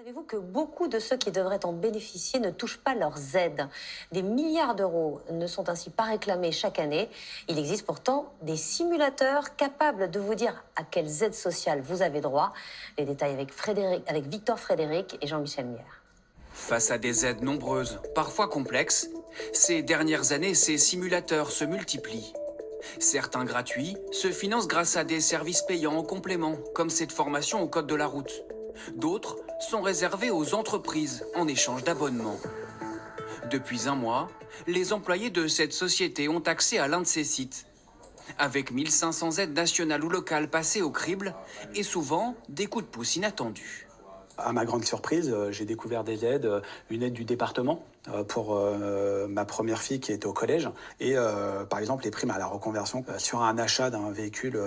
Savez-vous que beaucoup de ceux qui devraient en bénéficier ne touchent pas leurs aides? Des milliards d'euros ne sont ainsi pas réclamés chaque année. Il existe pourtant des simulateurs capables de vous dire à quelles aides sociales vous avez droit. Les détails avec Victor Frédéric et Jean-Michel Mière. Face à des aides nombreuses, parfois complexes, ces dernières années, ces simulateurs se multiplient. Certains gratuits se financent grâce à des services payants en complément, comme cette formation au code de la route. D'autres sont réservés aux entreprises en échange d'abonnements. Depuis un mois, les employés de cette société ont accès à l'un de ces sites. Avec 1500 aides nationales ou locales passées au crible et souvent des coups de pouce inattendus. À ma grande surprise, j'ai découvert des aides, une aide du département pour ma première fille qui était au collège et par exemple les primes à la reconversion sur un achat d'un véhicule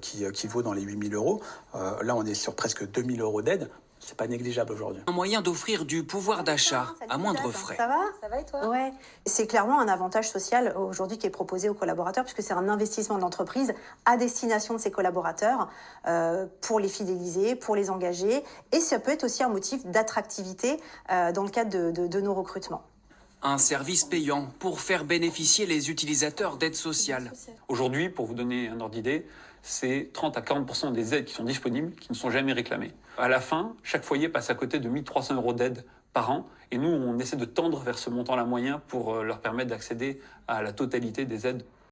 qui vaut dans les 8 000 euros. Là, on est sur presque 2 000 euros d'aide. C'est pas négligeable aujourd'hui. Un moyen d'offrir du pouvoir d'achat à moindre frais. Ça va? Ça va et toi? Ouais. C'est clairement un avantage social aujourd'hui qui est proposé aux collaborateurs puisque c'est un investissement de l'entreprise à destination de ses collaborateurs pour les fidéliser, pour les engager. Et ça peut être aussi un motif d'attractivité dans le cadre de nos recrutements. Un service payant pour faire bénéficier les utilisateurs d'aides sociales. Aujourd'hui, pour vous donner un ordre d'idée, c'est 30 à 40% des aides qui sont disponibles qui ne sont jamais réclamées. À la fin, chaque foyer passe à côté de 1 300 euros d'aide par an. Et nous, on essaie de tendre vers ce montant-là moyen pour leur permettre d'accéder à la totalité des aides